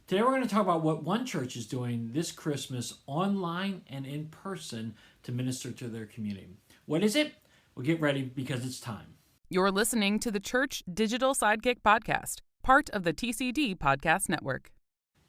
Today we're going to talk about what one church is doing this Christmas online and in person to minister to their community. What is it? Well, get ready because it's time. You're listening to the Church Digital Sidekick Podcast, part of the TCD Podcast Network.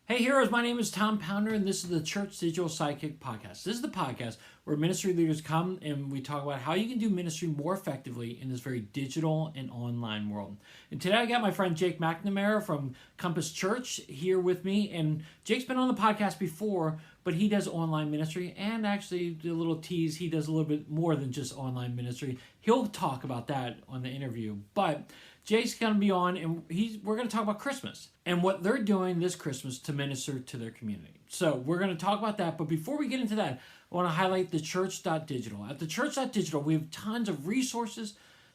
Hey heroes, my name is Tom Pounder and this is the Church Digital Sidekick Podcast. This is the podcast where ministry leaders come and we talk about how you can do ministry more effectively in this very digital and online world. And today I got my friend Jake McNamara from Compass Church here with me, and Jake's been on the podcast before, but he does online ministry, and actually a little tease, he does a little bit more than just online ministry. He'll talk about that on the interview, but Jake's going to be on, and we're going to talk about Christmas and what they're doing this Christmas to minister to their community. So we're going to talk about that. But before we get into that, I want to highlight theChurch.digital. At theChurch.digital, we have tons of resources,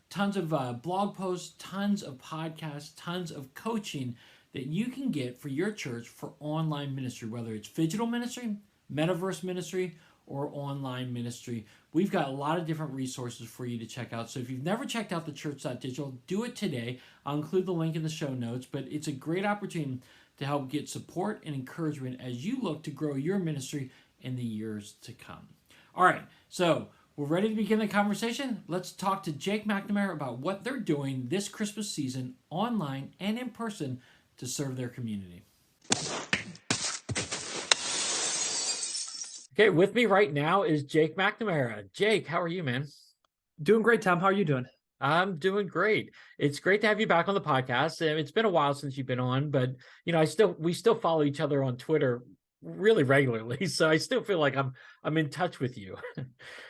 tons of blog posts, tons of podcasts, tons of coaching that you can get for your church for online ministry, whether it's digital ministry, metaverse ministry, or online ministry. We've got a lot of different resources for you to check out. So if you've never checked out theChurch.digital, do it today. I'll include the link in the show notes, but it's a great opportunity to help get support and encouragement as you look to grow your ministry in the years to come. All right, so we're ready to begin the conversation. Let's talk to Jake McNamara about what they're doing this Christmas season online and in person to serve their community. Okay, with me right now is Jake McNamara. Jake, how are you, man? Doing great, Tom. How are you doing? I'm doing great. It's great to have you back on the podcast. It's been a while since you've been on, but we still follow each other on Twitter really regularly. So I still feel like I'm in touch with you.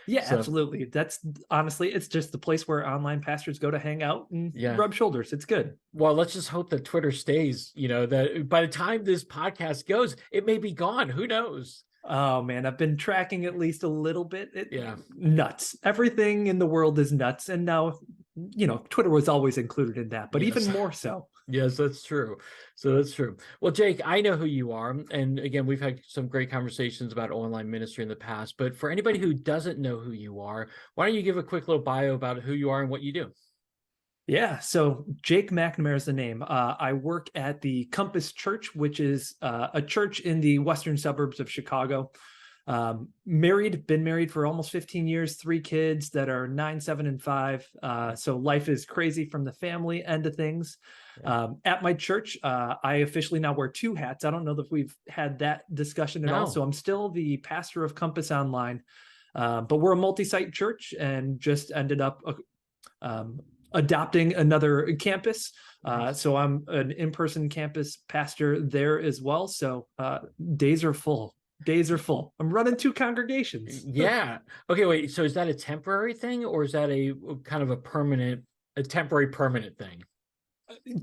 Yeah, absolutely. That's honestly, it's just the place where online pastors go to hang out and rub shoulders. It's good. Well, let's just hope that Twitter stays, that by the time this podcast goes, it may be gone. Who knows? Oh man, I've been tracking at least a little bit. Nuts. Everything in the world is nuts. And now, Twitter was always included in that, but even more so. Yes, that's true. So that's true. Well, Jake, I know who you are. And again, we've had some great conversations about online ministry in the past, but for anybody who doesn't know who you are, why don't you give a quick little bio about who you are and what you do? Yeah, so Jake McNamara is the name. I work at the Compass Church, which is a church in the western suburbs of Chicago. Been married for almost 15 years, 3 kids that are 9, 7, and 5. So life is crazy from the family end of things. At my church, I officially now wear 2 hats. I don't know if we've had that discussion at all. So I'm still the pastor of Compass Online, but we're a multi-site church and just ended up adopting another campus. So I'm an in-person campus pastor there as well. So days are full. I'm running 2 congregations. Yeah. Okay, wait. So is that a temporary thing or is that a kind of a temporary permanent thing?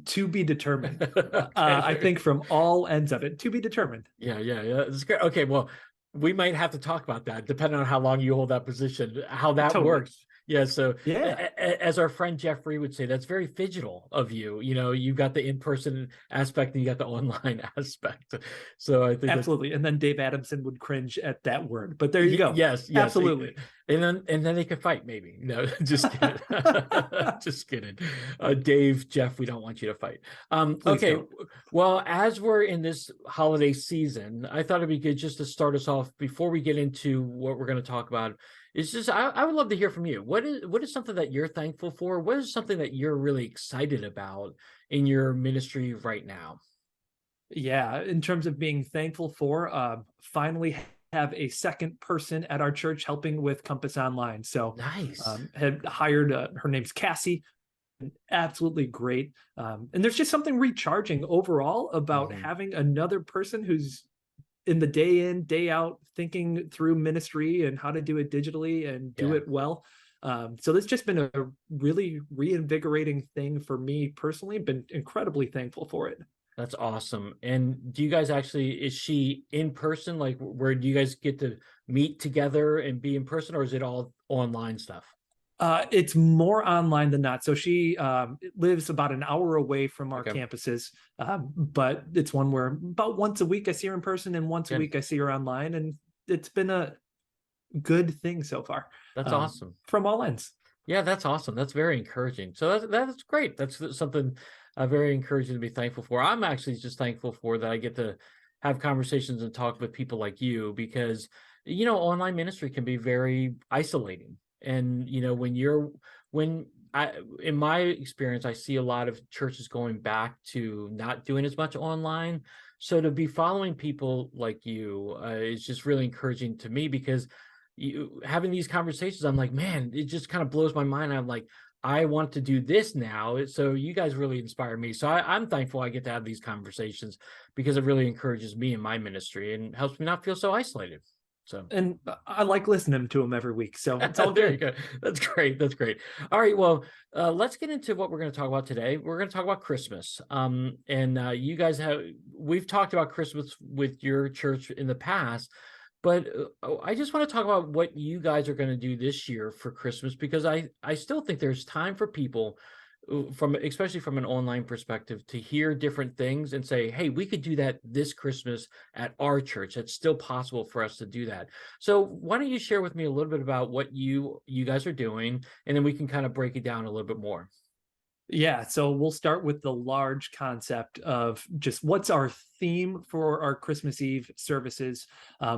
To be determined. Okay. I think from all ends of it, to be determined. Yeah. That's great. Okay, well, we might have to talk about that depending on how long you hold that position, how that works. Yeah. So as our friend Jeffrey would say, that's very digital of you. You've got the in-person aspect and you got the online aspect. So I think absolutely. And then Dave Adamson would cringe at that word, but there you go. Yes, absolutely. And then they could fight maybe. No, just kidding. Just kidding. Dave, Jeff, we don't want you to fight. Okay. Don't. Well, as we're in this holiday season, I thought it'd be good just to start us off before we get into what we're going to talk about. It's just, I would love to hear from you. What is something that you're thankful for? What is something that you're really excited about in your ministry right now? Yeah, in terms of being thankful for, finally have a second person at our church helping with Compass Online. So nice. Had hired, her name's Cassie. Absolutely great. And there's just something recharging overall about having another person who's in the day in, day out, thinking through ministry and how to do it digitally and do it well. So it's just been a really reinvigorating thing for me personally. Been incredibly thankful for it. That's awesome. And do you guys is she in person? Like, where do you guys get to meet together and be in person, or is it all online stuff? It's more online than not. So she lives about an hour away from our campuses, but it's one where about once a week I see her in person and once a week I see her online. And it's been a good thing so far. That's awesome. From all ends. Yeah, that's awesome. That's very encouraging. So that's great. That's something very encouraging to be thankful for. I'm actually just thankful for that I get to have conversations and talk with people like you, because online ministry can be very isolating. And when I in my experience, I see a lot of churches going back to not doing as much online. So to be following people like you is just really encouraging to me, because you having these conversations, I'm like, man, it just kind of blows my mind. I'm like, I want to do this now. So you guys really inspire me. So I'm thankful I get to have these conversations, because it really encourages me in my ministry and helps me not feel so isolated. So And I like listening to them every week, so it's all there you good. go. That's great. That's great. All right. Well, let's get into what we're going to talk about today. We're going to talk about Christmas. And you guys we've talked about Christmas with your church in the past, but I just want to talk about what you guys are going to do this year for Christmas, because I still think there's time for people especially from an online perspective, to hear different things and say, hey, we could do that this Christmas at our church. It's still possible for us to do that. So why don't you share with me a little bit about what you guys are doing, and then we can kind of break it down a little bit more. Yeah, so we'll start with the large concept of just what's our theme for our Christmas Eve services,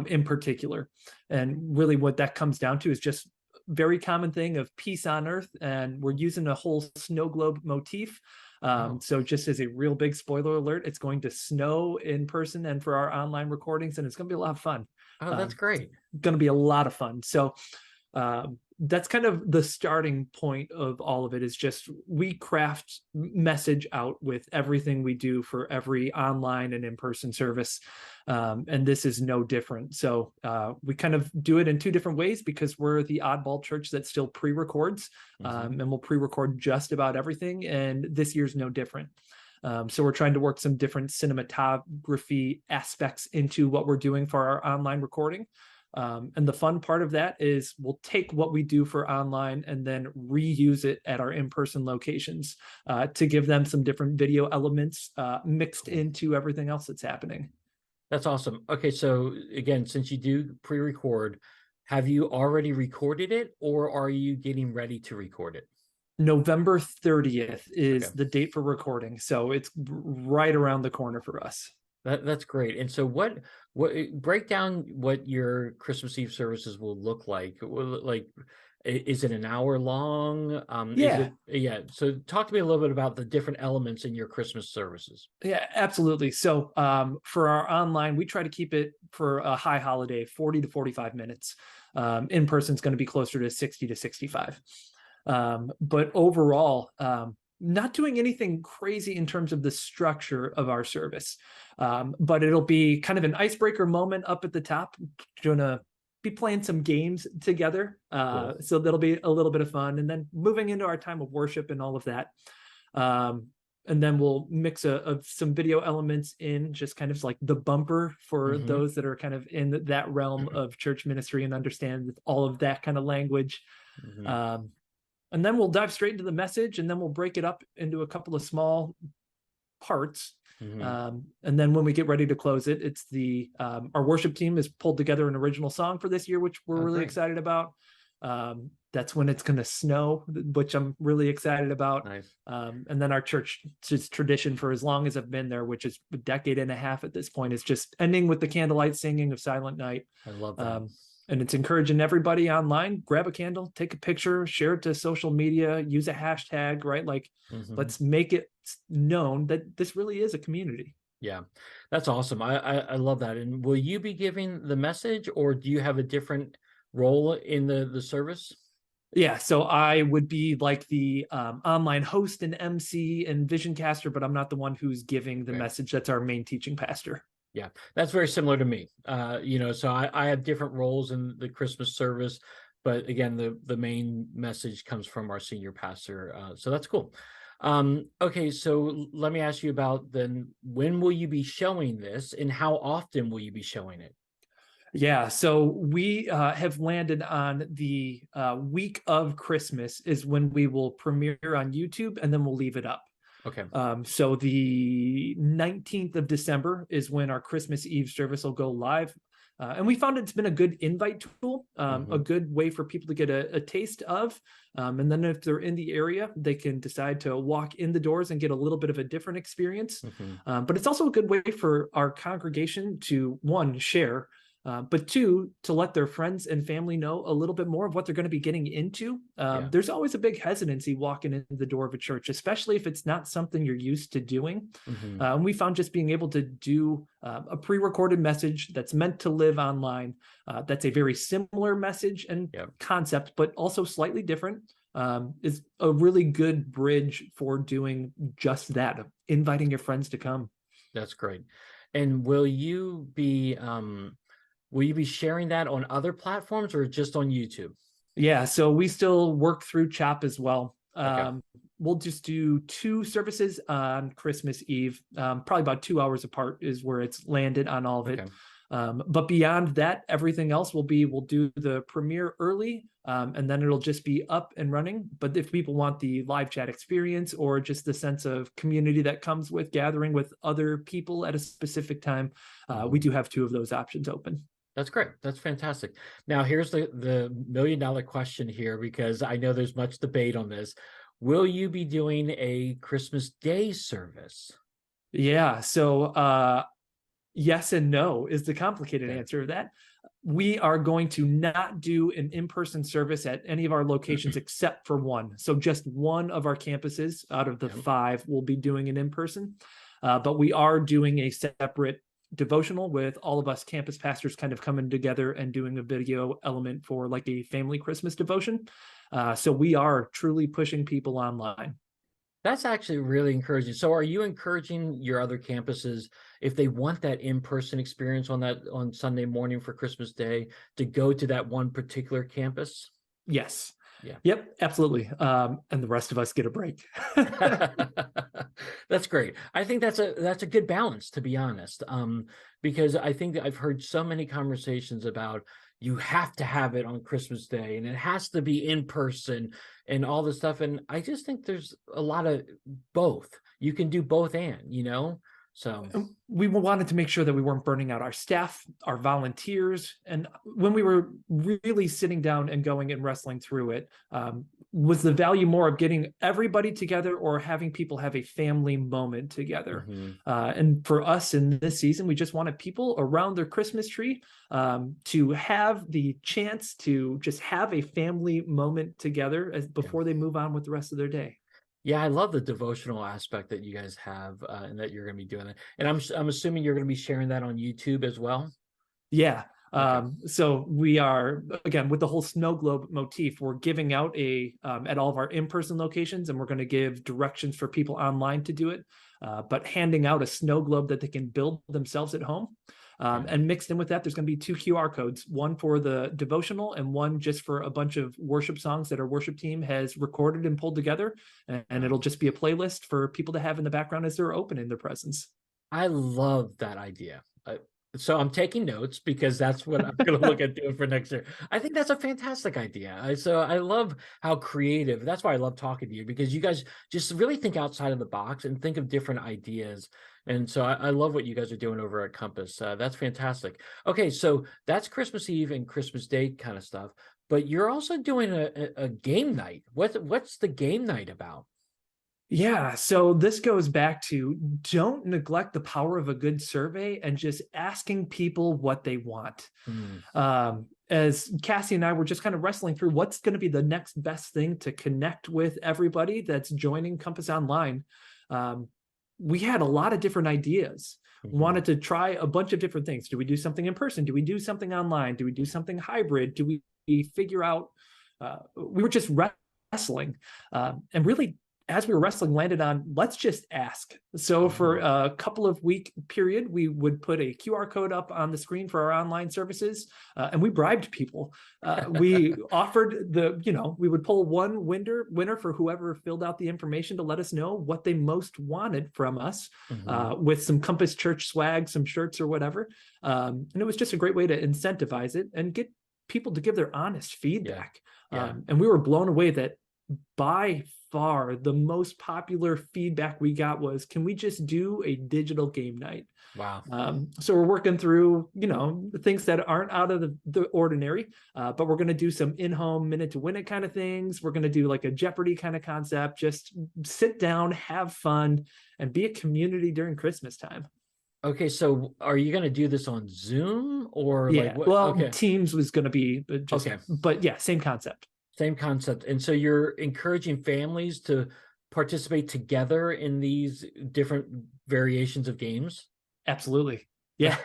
in particular. And really what that comes down to is just very common thing of peace on earth, and we're using a whole snow globe motif. So just as a real big spoiler alert, it's going to snow in person and for our online recordings, and it's going to be a lot of fun. Oh, that's great. Going to be a lot of fun. So that's kind of the starting point of all of it, is just we craft message out with everything we do for every online and in-person service. And this is no different. So we kind of do it in two different ways, because we're the oddball church that still pre-records, and we'll pre-record just about everything. And this year's no different. So we're trying to work some different cinematography aspects into what we're doing for our online recording. And the fun part of that is we'll take what we do for online and then reuse it at our in-person locations to give them some different video elements mixed into everything else that's happening. That's awesome. Okay, so again, since you do pre-record, have you already recorded it, or are you getting ready to record it? November 30th is the date for recording, so it's right around the corner for us. That's great. And so what break down what your Christmas Eve services will look like. Like, is it an hour long? So talk to me a little bit about the different elements in your Christmas services. Yeah, absolutely. So for our online, we try to keep it, for a high holiday, 40 to 45 minutes. In person is going to be closer to 60 to 65. But overall, not doing anything crazy in terms of the structure of our service. But it'll be kind of an icebreaker moment up at the top. Gonna be playing some games together. Cool. So that'll be a little bit of fun. And then moving into our time of worship and all of that. And then we'll mix of some video elements in, just kind of like the bumper for those that are kind of in that realm of church ministry and understand all of that kind of language. And then we'll dive straight into the message, and then we'll break it up into a couple of small parts. And then when we get ready to close it, it's our worship team has pulled together an original song for this year, which we're really excited about. That's when it's going to snow, which I'm really excited about. Nice. And then our church's tradition for as long as I've been there, which is a decade and a half at this point, is just ending with the candlelight singing of Silent Night. I love that. And it's encouraging everybody online, grab a candle, take a picture, share it to social media, use a hashtag, right? Like, let's make it known that this really is a community. Yeah, that's awesome. I love that. And will you be giving the message, or do you have a different role in the service? Yeah, so I would be like the online host and MC and vision caster, but I'm not the one who's giving the message. That's our main teaching pastor. Yeah, that's very similar to me. So I have different roles in the Christmas service, but again, the main message comes from our senior pastor. So that's cool. Okay, so let me ask you about then, when will you be showing this, and how often will you be showing it? Yeah, so we have landed on the week of Christmas is when we will premiere on YouTube, and then we'll leave it up. Okay. So the 19th of December is when our Christmas Eve service will go live. And we found it's been a good invite tool, a good way for people to get a taste of. And then if they're in the area, they can decide to walk in the doors and get a little bit of a different experience. But it's also a good way for our congregation to, one, share, but two, to let their friends and family know a little bit more of what they're going to be getting into. There's always a big hesitancy walking in the door of a church, especially if it's not something you're used to doing. And we found just being able to do a pre-recorded message that's meant to live online, that's a very similar message and concept, but also slightly different, is a really good bridge for doing just that, of inviting your friends to come. That's great. And will you be sharing that on other platforms or just on YouTube? Yeah, so we still work through Chop as well. Okay. We'll just do 2 services on Christmas Eve. Probably about 2 hours apart is where it's landed on all of it. Okay. But beyond that, everything else we'll do the premiere early, and then it'll just be up and running. But if people want the live chat experience or just the sense of community that comes with gathering with other people at a specific time, we do have 2 of those options open. That's great. That's fantastic. Now, here's the million-dollar question here, because I know there's much debate on this. Will you be doing a Christmas Day service? Yeah, so yes and no is the complicated answer of that. We are going to not do an in-person service at any of our locations except for one. So just one of our campuses out of the 5 will be doing an in-person, but we are doing a separate devotional with all of us campus pastors kind of coming together and doing a video element for like a family Christmas devotion. So we are truly pushing people online. That's actually really encouraging. So are you encouraging your other campuses, if they want that in-person experience on Sunday morning for Christmas Day, to go to that one particular campus? Yes. Yeah. Yep, absolutely. And the rest of us get a break. That's great. I think that's a good balance, to be honest. Because I think that I've heard so many conversations about you have to have it on Christmas Day and it has to be in person and all this stuff. And I just think there's a lot of both. You can do both so we wanted to make sure that we weren't burning out our staff, our volunteers. And when we were really sitting down and going and wrestling through it, was the value more of getting everybody together or having people have a family moment together? And for us in this season, we just wanted people around their Christmas tree to have the chance to just have a family moment together before they move on with the rest of their day. Yeah, I love the devotional aspect that you guys have, and that you're going to be doing it. And I'm assuming you're going to be sharing that on YouTube as well. Yeah. Okay. So we are, again, with the whole snow globe motif, we're giving out at all of our in-person locations, and we're going to give directions for people online to do it, but handing out a snow globe that they can build themselves at home. And mixed in with that, there's going to be 2 QR codes, one for the devotional and one just for a bunch of worship songs that our worship team has recorded and pulled together. And it'll just be a playlist for people to have in the background as they're opening their presents. I love that idea. So I'm taking notes because that's what I'm going to look at doing for next year. I think that's a fantastic idea. So I love how creative. That's why I love talking to you, because you guys just really think outside of the box and think of different ideas. And so I love what you guys are doing over at Compass. That's fantastic. Okay, so that's Christmas Eve and Christmas Day kind of stuff. But you're also doing a game night. What's the game night about? Yeah, so this goes back to don't neglect the power of a good survey and just asking people what they want. As Cassie and I were just kind of wrestling through what's going to be the next best thing to connect with everybody that's joining Compass Online, we had a lot of different ideas. We wanted to try a bunch of different things. Do we do something in person? Do we do something online? Do we do something hybrid? Do we figure out, we were just wrestling, and really, as we were wrestling, landed on, let's just ask. So for a couple of week period, we would put a QR code up on the screen for our online services, and we bribed people. We offered we would pull one winner for whoever filled out the information to let us know what they most wanted from us, with some Compass Church swag, some shirts or whatever. And it was just a great way to incentivize it and get people to give their honest feedback. And we were blown away that by far, the most popular feedback we got was, can we just do a digital game night? Wow. So we're working through, things that aren't out of the ordinary, but we're going to do some in-home minute to win it kind of things. We're going to do like a Jeopardy kind of concept, just sit down, have fun, and be a community during Christmas time. Okay, so are you going to do this on Zoom or like what? Well, Okay. Teams was going to be just, Okay. but yeah, same concept. Same concept. And so you're encouraging families to participate together in these different variations of games? Absolutely. Yeah.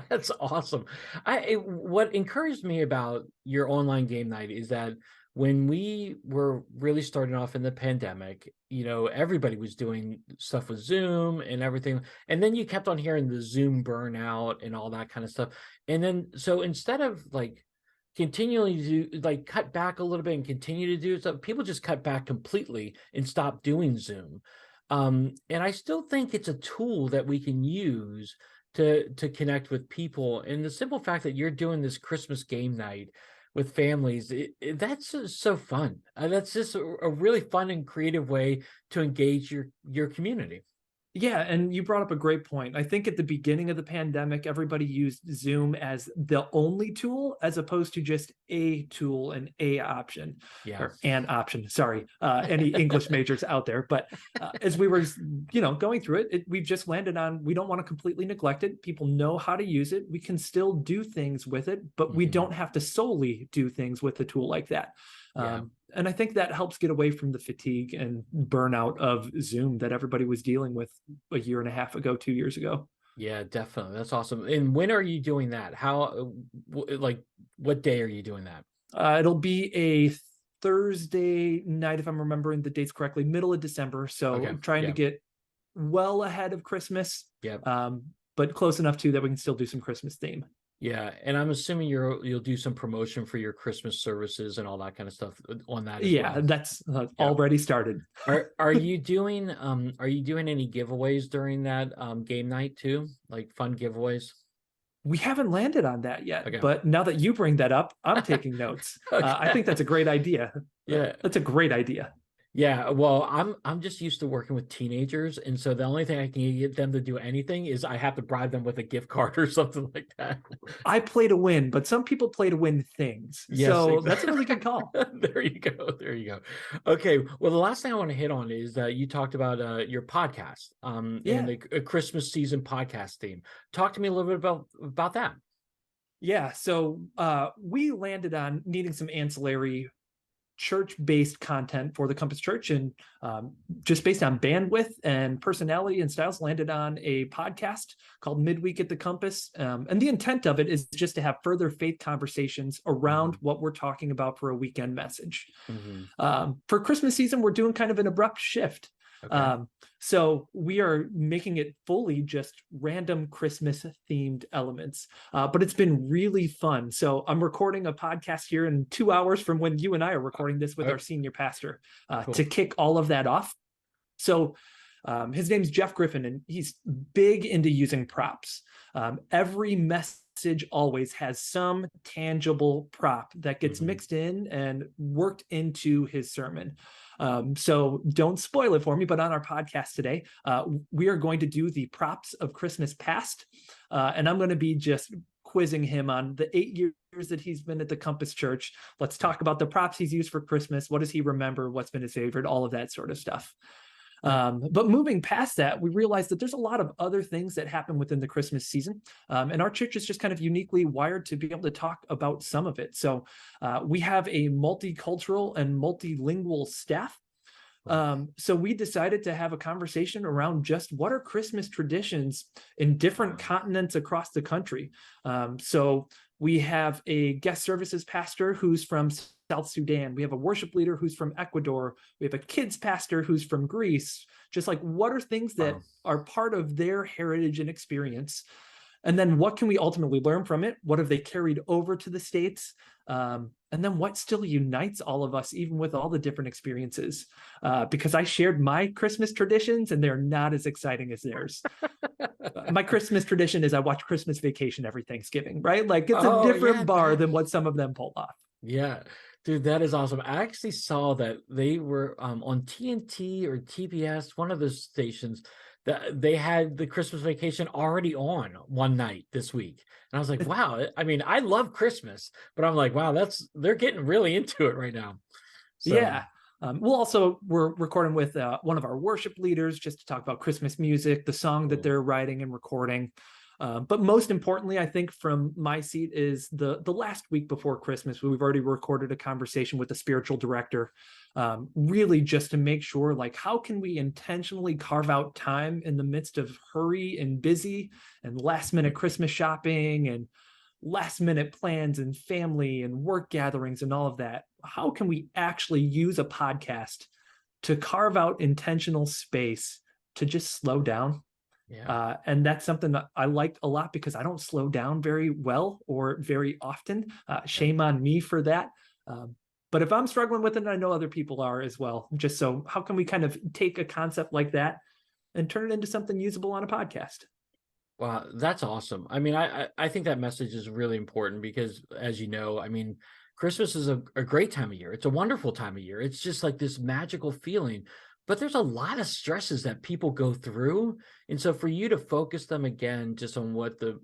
That's awesome. What encouraged me about your online game night is that when we were really starting off in the pandemic, everybody was doing stuff with Zoom and everything. And then you kept on hearing the Zoom burnout and all that kind of stuff. And then, so instead of like continually do like cut back a little bit and continue to do stuff, people just cut back completely and stop doing Zoom. And I still think it's a tool that we can use to connect with people. And the simple fact that you're doing this Christmas game night with families, that's just so fun. That's just a really fun and creative way to engage your community. Yeah, and you brought up a great point. I think at the beginning of the pandemic, everybody used Zoom as the only tool as opposed to just a tool and a option. Yeah. Or an option. Sorry, any English majors out there. But as we were, going through it, we've just landed on, we don't want to completely neglect it. People know how to use it. We can still do things with it, but we don't have to solely do things with a tool like that. And I think that helps get away from the fatigue and burnout of Zoom that everybody was dealing with a year and a half ago, 2 years ago. Yeah, definitely. That's awesome. And when are you doing that? How, like, what day are you doing that? It'll be a Thursday night, if I'm remembering the dates correctly, middle of December. So Okay. trying to get well ahead of Christmas, Yep. But close enough too that we can still do some Christmas theme. Yeah, and I'm assuming you'll do some promotion for your Christmas services and all that kind of stuff on that as well. That's already started. Are you doing any giveaways during that game night too? Like fun giveaways? We haven't landed on that yet, Okay. but now that you bring that up, I'm taking notes. Okay. I think that's a great idea. Yeah. That's a great idea. Yeah, well, I'm just used to working with teenagers, and so the only thing I can get them to do anything is I have to bribe them with a gift card or something like that. I play to win, but some people play to win things. Yes, so exactly. That's a really good call. There you go. There you go. Okay. Well, the last thing I want to hit on is you talked about your podcast, and the Christmas season podcast theme. Talk to me a little bit about that. Yeah. So we landed on needing some ancillary church-based content for the Compass Church, and just based on bandwidth and personality and styles, landed on a podcast called Midweek at the Compass. And the intent of it is just to have further faith conversations around what we're talking about for a weekend message. For Christmas season, we're doing kind of an abrupt shift. Okay. So we are making it fully just random Christmas themed elements, but it's been really fun. So I'm recording a podcast here in 2 hours from when you and I are recording this with our senior pastor Cool. to kick all of that off. So his name's Jeff Griffin, and he's big into using props. Every message always has some tangible prop that gets mixed in and worked into his sermon. So don't spoil it for me, but on our podcast today, we are going to do the props of Christmas past. And I'm going to be just quizzing him on the 8 years that he's been at the Compass Church. Let's talk about the props he's used for Christmas. What does he remember? What's been his favorite? All of that sort of stuff. But moving past that, we realized that there's a lot of other things that happen within the Christmas season. And our church is just kind of uniquely wired to be able to talk about some of it. So we have a multicultural and multilingual staff. So we decided to have a conversation around just what are Christmas traditions in different continents across the country. So we have a guest services pastor who's from South Sudan. We have a worship leader who's from Ecuador. We have a kids pastor who's from Greece. Just like, what are things that are part of their heritage and experience? And then what can we ultimately learn from it? What have they carried over to the States? And then what still unites all of us, even with all the different experiences? Because I shared my Christmas traditions and they're not as exciting as theirs. My Christmas tradition is I watch Christmas Vacation every Thanksgiving, right? Like it's a different bar than what some of them pull off. Yeah. Dude, that is awesome. I actually saw that they were on TNT or TBS, one of those stations, that they had the Christmas Vacation already on one night this week. And I was like, wow, I mean, I love Christmas, but I'm like, wow, they're getting really into it right now. So, Yeah. We're recording with one of our worship leaders just to talk about Christmas music, the song that cool. they're writing and recording. But most importantly, I think from my seat is the last week before Christmas, we've already recorded a conversation with the spiritual director, really just to make sure, like, how can we intentionally carve out time in the midst of hurry and busy and last minute Christmas shopping and last minute plans and family and work gatherings and all of that? How can we actually use a podcast to carve out intentional space to just slow down? Yeah. And that's something that I liked a lot because I don't slow down very well or very often. Yeah. Shame on me for that. But if I'm struggling with it, I know other people are as well. Just so, how can we kind of take a concept like that and turn it into something usable on a podcast? Wow, that's awesome. I mean, I think that message is really important because, as you know, I mean, Christmas is a great time of year. It's a wonderful time of year. It's just like this magical feeling. But there's a lot of stresses that people go through, and so for you to focus them again just on what the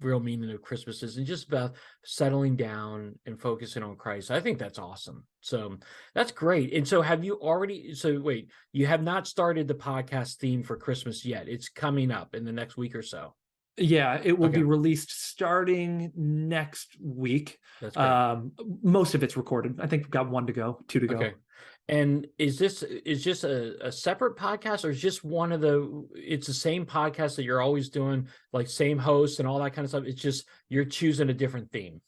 real meaning of Christmas is, and just about settling down and focusing on Christ, I think that's awesome. So that's great. And so, have you already? So wait, you have not started the podcast theme for Christmas yet. It's coming up in the next week or so. Yeah, it will Okay, be released starting next week. that's great. Most of it's recorded. I think we've got one to go, two to go. Okay. And is this a separate podcast, or is just one of it's the same podcast that you're always doing, like same hosts and all that kind of stuff? It's just you're choosing a different theme.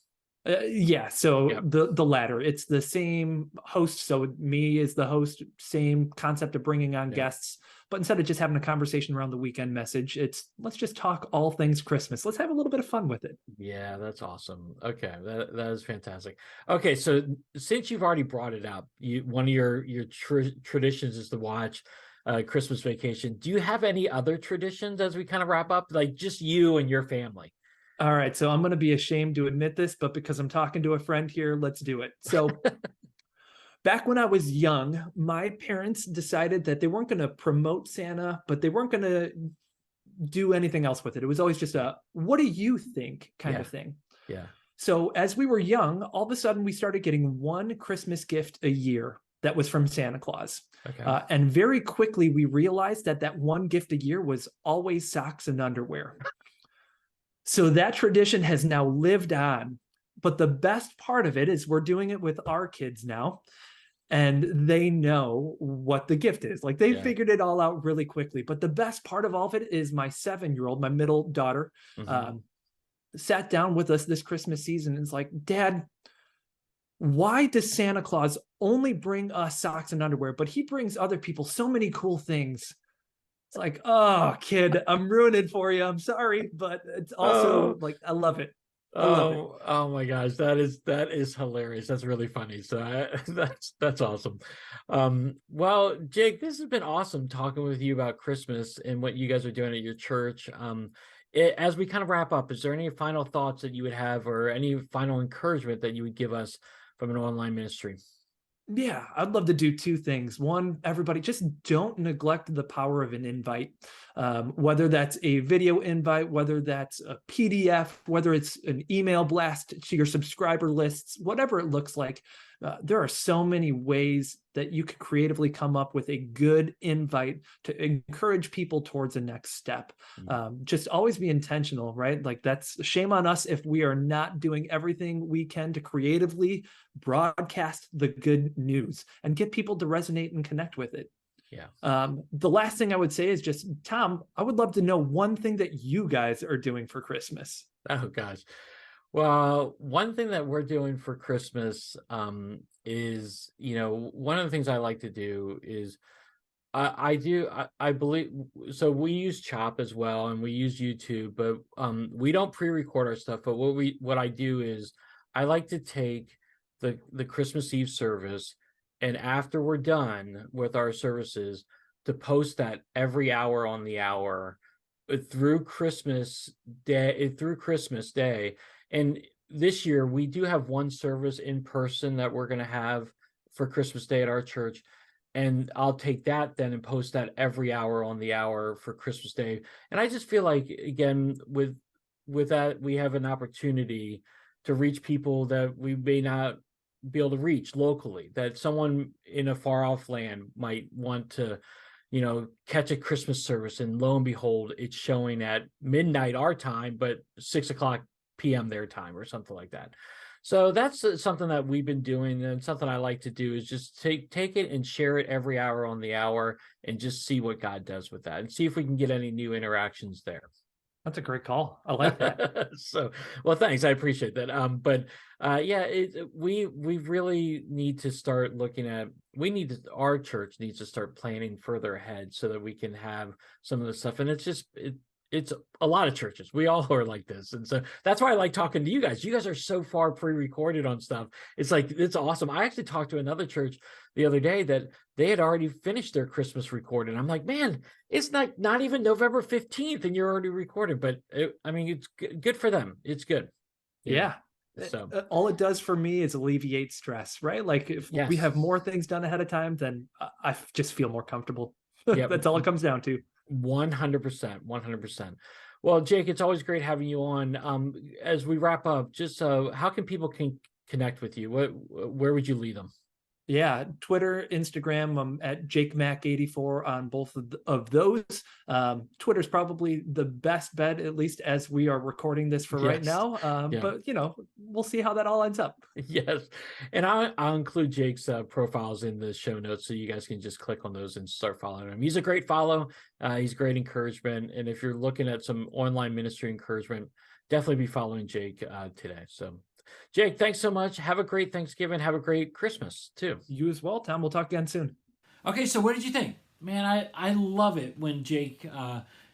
Yeah, so Yep. the latter. It's the same host. So me is the host, same concept of bringing on Yeah. guests, but instead of just having a conversation around the weekend message, it's let's just talk all things Christmas. Let's have a little bit of fun with it. Yeah, that's awesome. Okay, that is fantastic. Okay, so since you've already brought it up, one of your traditions is to watch Christmas Vacation. Do you have any other traditions as we kind of wrap up, like just you and your family? All right, so I'm going to be ashamed to admit this, but because I'm talking to a friend here, let's do it. So back when I was young, my parents decided that they weren't going to promote Santa, but they weren't going to do anything else with it. It was always just a, what do you think kind Yeah. of thing. Yeah. So as we were young, all of a sudden we started getting one Christmas gift a year that was from Santa Claus. Okay. And very quickly we realized that that one gift a year was always socks and underwear. So that tradition has now lived on. But the best part of it is we're doing it with our kids now, and they know what the gift is. Like they Yeah. figured it all out really quickly. But the best part of all of it is my 7-year-old, my middle daughter, Mhm. sat down with us this Christmas season and is like, Dad, why does Santa Claus only bring us socks and underwear, but he brings other people so many cool things? It's like, oh, kid, I'm ruining for you. I'm sorry, but it's also Oh, like, I love it. I love it. oh my gosh, that is hilarious. That's really funny. So that's awesome. Well, Jake, this has been awesome talking with you about Christmas and what you guys are doing at your church. As we kind of wrap up, is there any final thoughts that you would have, or any final encouragement that you would give us from an online ministry? Yeah, I'd love to do two things. One, everybody just don't neglect the power of an invite, whether that's a video invite, whether that's a PDF, whether it's an email blast to your subscriber lists, whatever it looks like. There are so many ways that you could creatively come up with a good invite to encourage people towards the next step. Just always be intentional, right? Like that's shame on us if we are not doing everything we can to creatively broadcast the good news and get people to resonate and connect with it. Yeah. The last thing I would say is just, Tom, I would love to know one thing that you guys are doing for Christmas. Oh gosh. Well, one thing that we're doing for Christmas is, one of the things I like to do is I believe, so we use Chop as well, and we use YouTube, but we don't pre-record our stuff. But what I do is I like to take the Christmas Eve service, and after we're done with our services, to post that every hour on the hour through Christmas Day, and this year we do have one service in person that we're going to have for Christmas Day at our church. And I'll take that then and post that every hour on the hour for Christmas Day. And I just feel like, again, with that, we have an opportunity to reach people that we may not be able to reach locally, that someone in a far off land might want to, catch a Christmas service, and lo and behold, it's showing at midnight our time, but 6 o'clock p.m. their time or something like that. So that's something that we've been doing, and something I like to do is just take it and share it every hour on the hour, and just see what God does with that, and see if we can get any new interactions there. That's a great call. I like that. So, well, thanks. I appreciate that. Yeah, we really need to start looking at. Our church needs to start planning further ahead so that we can have some of the stuff. And it's a lot of churches. We all are like this, and so that's why I like talking to you guys. You guys are so far pre-recorded on stuff. It's like, it's awesome. I actually talked to another church the other day that they had already finished their Christmas recording. I'm like, man, it's not even November 15th and you're already recorded. But it's good for them. It's good. Yeah. So all it does for me is alleviate stress, right? Like if we have more things done ahead of time, then I just feel more comfortable. Yep. That's all it comes down to. 100%. Well, Jake, it's always great having you on. As we wrap up, just how can people connect with you? Where would you lead them? Yeah, Twitter, Instagram. I'm at JakeMac84 on both of those. Twitter's probably the best bet, at least as we are recording this for right now. But we'll see how that all ends up. Yes, and I'll include Jake's profiles in the show notes, so you guys can just click on those and start following him. He's a great follow. He's great encouragement, and if you're looking at some online ministry encouragement, definitely be following Jake today. So, Jake, thanks so much. Have a great Thanksgiving. Have a great Christmas, too. You as well, Tom. We'll talk again soon. Okay, so what did you think? Man, I love it when Jake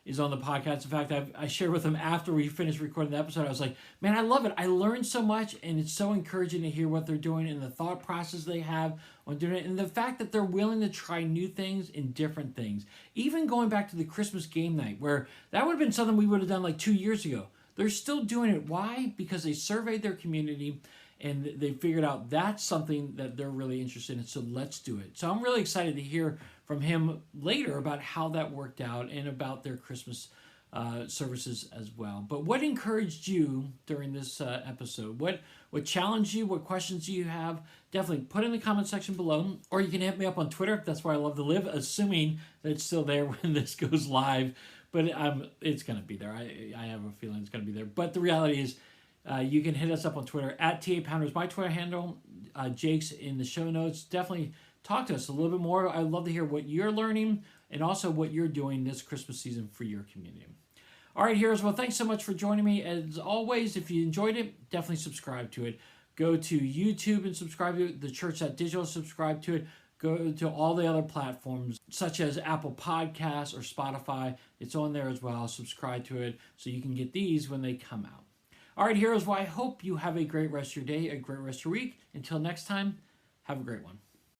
is on the podcast. In fact, I shared with him after we finished recording the episode. I was like, man, I love it. I learned so much, and it's so encouraging to hear what they're doing and the thought process they have on doing it, and the fact that they're willing to try new things and different things. Even going back to the Christmas game night, where that would have been something we would have done like 2 years ago. They're still doing it. Why? Because they surveyed their community and they figured out that's something that they're really interested in. So let's do it. So I'm really excited to hear from him later about how that worked out and about their Christmas services as well. But what encouraged you during this episode? What challenged you? What questions do you have? Definitely put in the comment section below, or you can hit me up on Twitter. That's where I love to live, assuming that it's still there when this goes live. But it's going to be there. I have a feeling it's going to be there. But the reality is, you can hit us up on Twitter at TA Pounder is my Twitter handle. Jake's in the show notes. Definitely talk to us a little bit more. I'd love to hear what you're learning and also what you're doing this Christmas season for your community. All right, heroes. Well, thanks so much for joining me. As always, if you enjoyed it, definitely subscribe to it. Go to YouTube and subscribe to it. theChurch.digital, subscribe to it. Go to all the other platforms, such as Apple Podcasts or Spotify. It's on there as well. Subscribe to it so you can get these when they come out. All right, heroes. Well, I hope you have a great rest of your day, a great rest of your week. Until next time, have a great one.